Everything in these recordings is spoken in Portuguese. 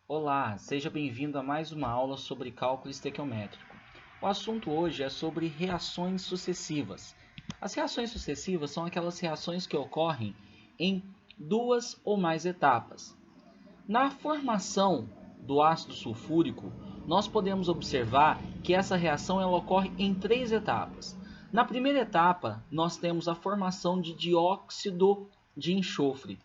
Olá, seja bem-vindo a mais uma aula sobre cálculo estequiométrico. O assunto hoje é sobre reações sucessivas. As reações sucessivas são aquelas reações que ocorrem em duas ou mais etapas. Na formação do ácido sulfúrico, nós podemos observar que essa reação ela ocorre em três etapas. Na primeira etapa, nós temos a formação de dióxido de enxofre.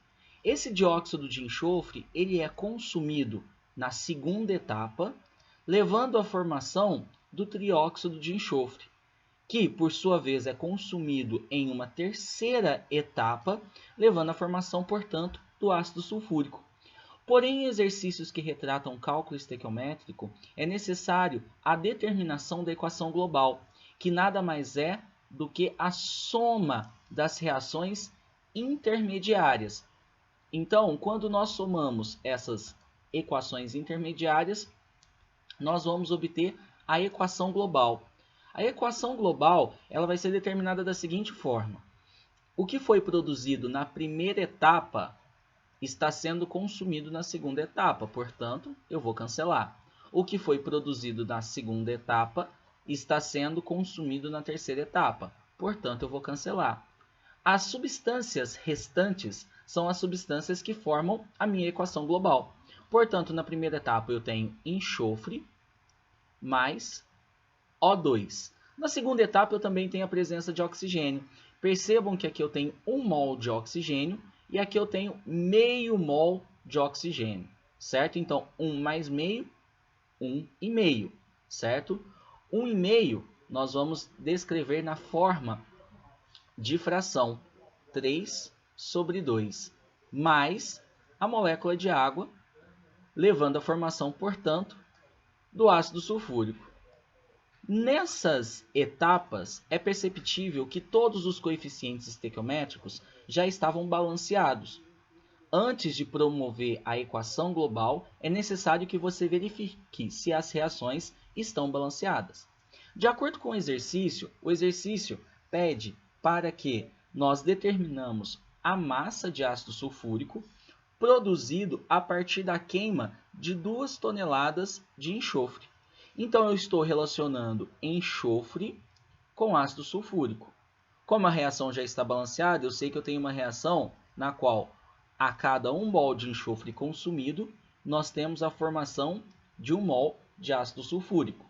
Esse dióxido de enxofre ele é consumido na segunda etapa, levando à formação do trióxido de enxofre, que, por sua vez, é consumido em uma terceira etapa, levando à formação, portanto, do ácido sulfúrico. Porém, em exercícios que retratam cálculo estequiométrico, é necessário a determinação da equação global, que nada mais é do que a soma das reações intermediárias. Então, quando nós somamos essas equações intermediárias, nós vamos obter a equação global. A equação global ela vai ser determinada da seguinte forma. O que foi produzido na primeira etapa está sendo consumido na segunda etapa, portanto, eu vou cancelar. O que foi produzido na segunda etapa está sendo consumido na terceira etapa, portanto, eu vou cancelar. As substâncias restantes são as substâncias que formam a minha equação global. Portanto, na primeira etapa eu tenho enxofre mais O2. Na segunda etapa eu também tenho a presença de oxigênio. Percebam que aqui eu tenho 1 mol de oxigênio e aqui eu tenho meio mol de oxigênio, certo? Então, 1 mais meio, 1,5, certo? 1,5 nós vamos descrever na forma de fração 3/2, mais a molécula de água, levando à formação, portanto, do ácido sulfúrico. Nessas etapas, é perceptível que todos os coeficientes estequiométricos já estavam balanceados. Antes de promover a equação global, é necessário que você verifique se as reações estão balanceadas. De acordo com o exercício pede para que nós determinamos a massa de ácido sulfúrico produzido a partir da queima de 2 toneladas de enxofre. Então, eu estou relacionando enxofre com ácido sulfúrico. Como a reação já está balanceada, eu sei que eu tenho uma reação na qual, a cada 1 mol de enxofre consumido, nós temos a formação de 1 mol de ácido sulfúrico.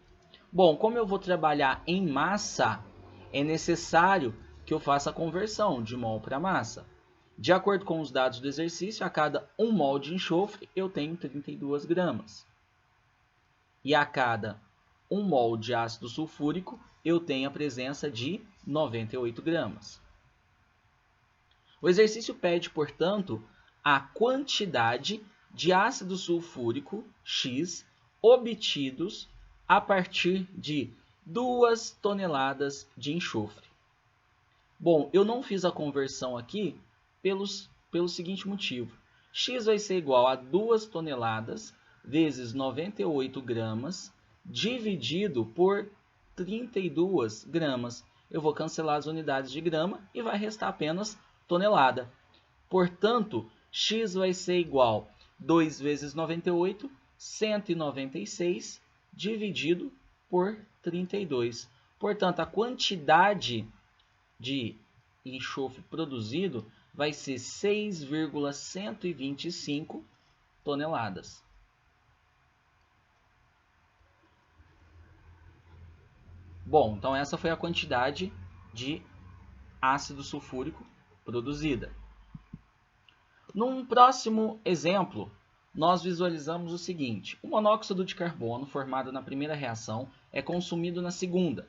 Bom, como eu vou trabalhar em massa, é necessário que eu faça a conversão de mol para massa. De acordo com os dados do exercício, a cada 1 mol de enxofre, eu tenho 32 gramas. E a cada 1 mol de ácido sulfúrico, eu tenho a presença de 98 gramas. O exercício pede, portanto, a quantidade de ácido sulfúrico X obtidos a partir de 2 toneladas de enxofre. Bom, eu não fiz a conversão aqui pelo seguinte motivo. X vai ser igual a 2 toneladas vezes 98 gramas dividido por 32 gramas. Eu vou cancelar as unidades de grama e vai restar apenas tonelada. Portanto, X vai ser igual a 2 vezes 98, 196, dividido por 32. Portanto, a quantidade de enxofre produzido vai ser 6,125 toneladas. Bom, então essa foi a quantidade de ácido sulfúrico produzida. Num próximo exemplo, nós visualizamos o seguinte. O monóxido de carbono formado na primeira reação é consumido na segunda.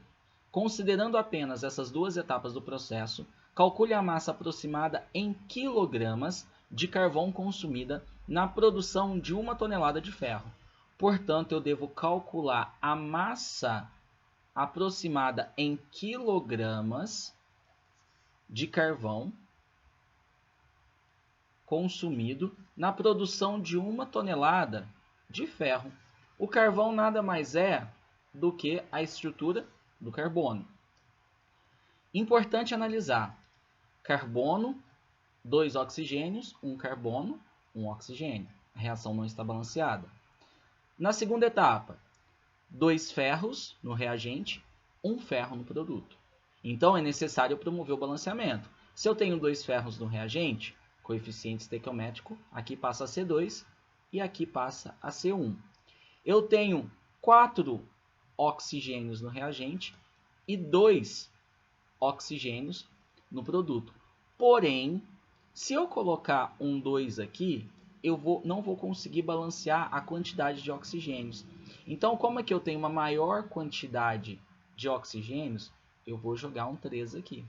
Considerando apenas essas duas etapas do processo, calcule a massa aproximada em quilogramas de carvão consumida na produção de 1 tonelada de ferro. Portanto, eu devo calcular a massa aproximada em quilogramas de carvão consumido na produção de 1 tonelada de ferro. O carvão nada mais é do que a estrutura do carbono. Importante analisar: carbono, 2 oxigênios, 1 carbono, 1 oxigênio. A reação não está balanceada. Na segunda etapa, 2 ferros no reagente, 1 ferro no produto. Então, é necessário promover o balanceamento. Se eu tenho 2 ferros no reagente, coeficiente estequiométrico, aqui passa a ser 2 e aqui passa a ser 1. Eu tenho 4 oxigênios no reagente e 2 oxigênios no produto. Porém, se eu colocar um 2 aqui, eu não vou conseguir balancear a quantidade de oxigênios. Então, como é que eu tenho uma maior quantidade de oxigênios, eu vou jogar um 3 aqui.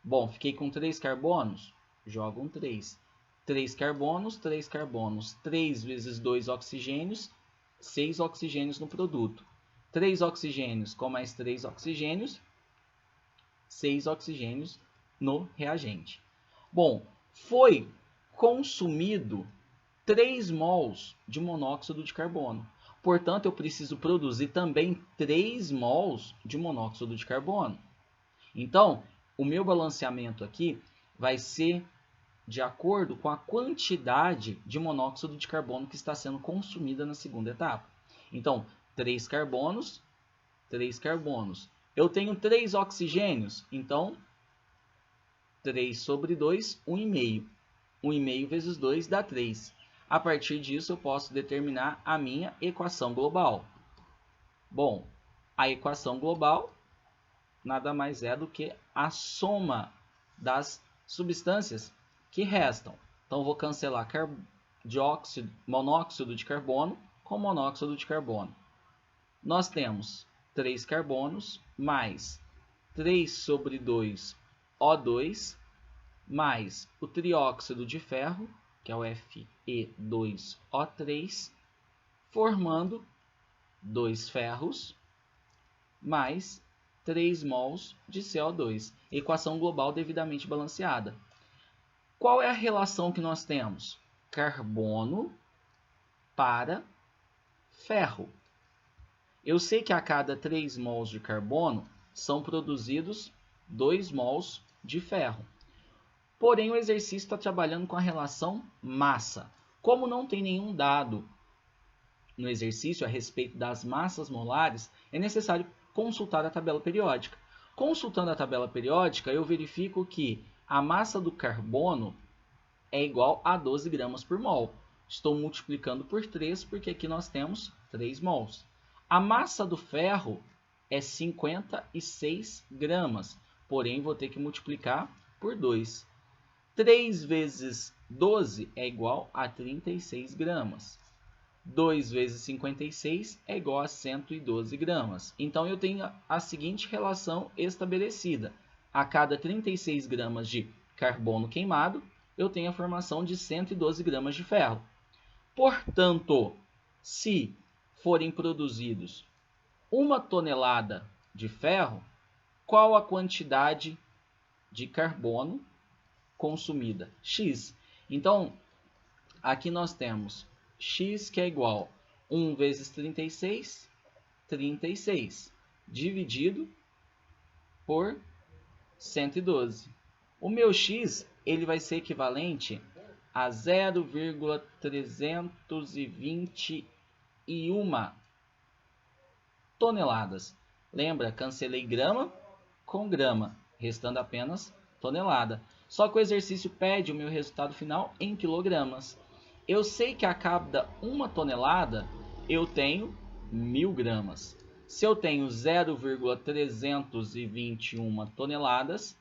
Bom, fiquei com 3 carbonos, jogo um 3. 3 carbonos, 3 carbonos. 3 vezes 2 oxigênios, 6 oxigênios no produto. 3 oxigênios com mais 3 oxigênios, 6 oxigênios no reagente. Bom, foi consumido 3 mols de monóxido de carbono. Portanto, eu preciso produzir também 3 mols de monóxido de carbono. Então, o meu balanceamento aqui vai ser de acordo com a quantidade de monóxido de carbono que está sendo consumida na segunda etapa. Então, 3 carbonos, 3 carbonos. Eu tenho 3 oxigênios, então 3 sobre 2, 1,5. 1,5 vezes 2 dá 3. A partir disso, eu posso determinar a minha equação global. Bom, a equação global nada mais é do que a soma das substâncias que restam. Então, vou cancelar monóxido de carbono com monóxido de carbono. Nós temos 3 carbonos mais 3 sobre 2 O2 mais o trióxido de ferro, que é o Fe2O3, formando 2 ferros mais 3 mols de CO2. Equação global devidamente balanceada. Qual é a relação que nós temos? Carbono para ferro. Eu sei que a cada 3 mols de carbono são produzidos 2 mols de ferro. Porém, o exercício está trabalhando com a relação massa. Como não tem nenhum dado no exercício a respeito das massas molares, é necessário consultar a tabela periódica. Consultando a tabela periódica, eu verifico que a massa do carbono é igual a 12 gramas por mol. Estou multiplicando por 3 porque aqui nós temos 3 mols. A massa do ferro é 56 gramas, porém vou ter que multiplicar por 2. 3 vezes 12 é igual a 36 gramas. 2 vezes 56 é igual a 112 gramas. Então, eu tenho a seguinte relação estabelecida. A cada 36 gramas de carbono queimado, eu tenho a formação de 112 gramas de ferro. Portanto, se forem produzidos 1 tonelada de ferro, qual a quantidade de carbono consumida? X. Então, aqui nós temos X, que é igual a 1 vezes 36, 36, dividido por 112. O meu X ele vai ser equivalente a 0,321 toneladas. Lembra, cancelei grama com grama, restando apenas tonelada. Só que o exercício pede o meu resultado final em quilogramas. Eu sei que a cada 1 tonelada eu tenho 1.000 gramas. Se eu tenho 0,321 toneladas,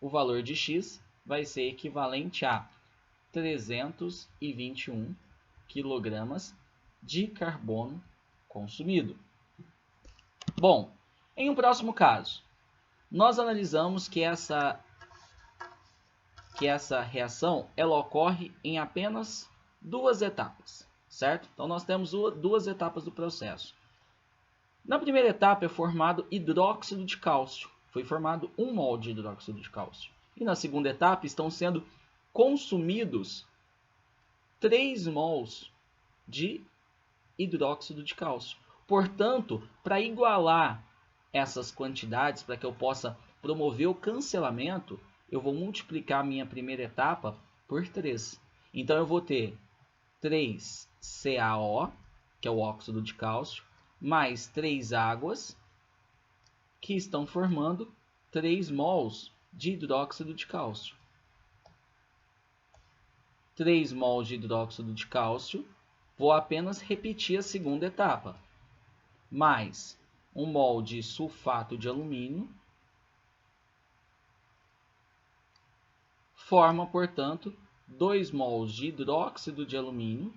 o valor de X vai ser equivalente a 321 quilogramas de carbono consumido. Bom, em um próximo caso, nós analisamos que essa reação ela ocorre em apenas 2 etapas, certo? Então, nós temos 2 etapas do processo. Na primeira etapa é formado hidróxido de cálcio. Foi formado 1 mol de hidróxido de cálcio. E na segunda etapa estão sendo consumidos 3 mols de hidróxido de cálcio. Portanto, para igualar essas quantidades, para que eu possa promover o cancelamento, eu vou multiplicar a minha primeira etapa por 3. Então, eu vou ter 3CaO, que que é o óxido de cálcio, mais 3 águas, que estão formando 3 mols de hidróxido de cálcio. 3 mols de hidróxido de cálcio, vou apenas repetir a segunda etapa, mais 1 mol de sulfato de alumínio, forma, portanto, 2 mols de hidróxido de alumínio,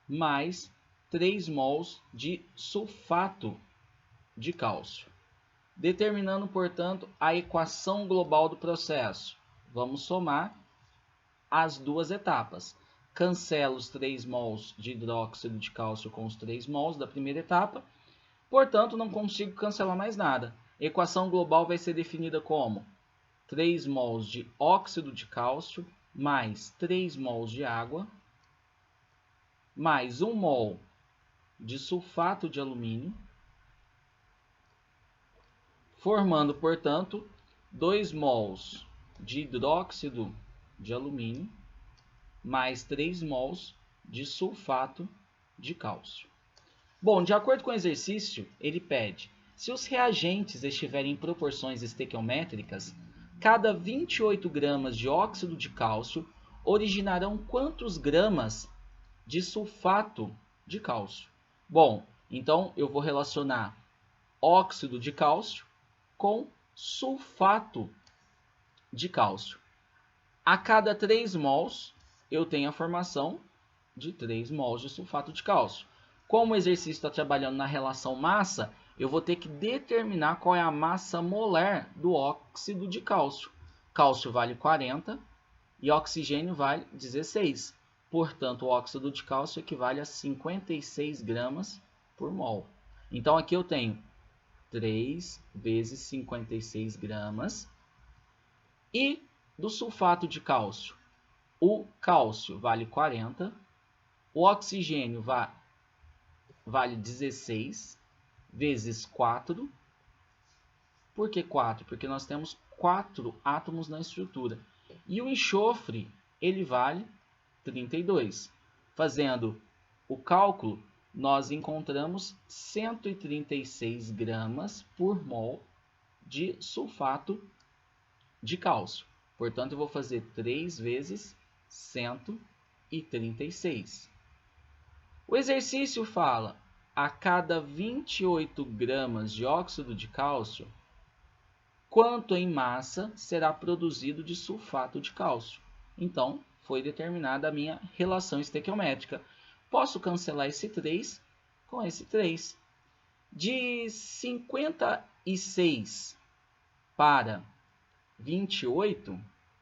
mais 3 mols de sulfato de cálcio. Determinando, portanto, a equação global do processo. Vamos somar as duas etapas. Cancelo os 3 mols de hidróxido de cálcio com os 3 mols da primeira etapa. Portanto, não consigo cancelar mais nada. A equação global vai ser definida como 3 mols de óxido de cálcio mais 3 mols de água, mais 1 mol de sulfato de alumínio, formando, portanto, 2 mols de hidróxido de alumínio, mais 3 mols de sulfato de cálcio. Bom, de acordo com o exercício, ele pede, se os reagentes estiverem em proporções estequiométricas, cada 28 gramas de óxido de cálcio originarão quantos gramas de sulfato de cálcio? Bom, então eu vou relacionar óxido de cálcio com sulfato de cálcio. A cada 3 mols, eu tenho a formação de 3 mols de sulfato de cálcio. Como o exercício está trabalhando na relação massa, eu vou ter que determinar qual é a massa molar do óxido de cálcio. Cálcio vale 40 e oxigênio vale 16. Portanto, o óxido de cálcio equivale a 56 gramas por mol. Então, aqui eu tenho 3 vezes 56 gramas. E do sulfato de cálcio, o cálcio vale 40, o oxigênio vale 16 vezes 4. Por que 4? Porque nós temos 4 átomos na estrutura. E o enxofre, ele vale 32. Fazendo o cálculo, nós encontramos 136 gramas por mol de sulfato de cálcio. Portanto, eu vou fazer 3 vezes 136. O exercício fala, a cada 28 gramas de óxido de cálcio, quanto em massa será produzido de sulfato de cálcio? Então, foi determinada a minha relação estequiométrica. Posso cancelar esse 3 com esse 3. De 56 para 28,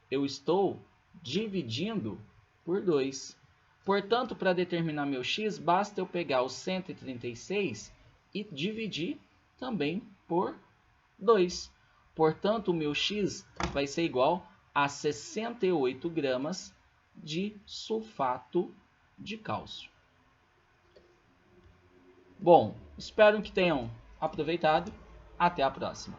eu estou dividindo por 2. Portanto, para determinar meu x, basta eu pegar os 136 e dividir também por 2. Portanto, o meu x vai ser igual a 68 gramas de sulfato de cálcio. Bom, espero que tenham aproveitado. Até a próxima.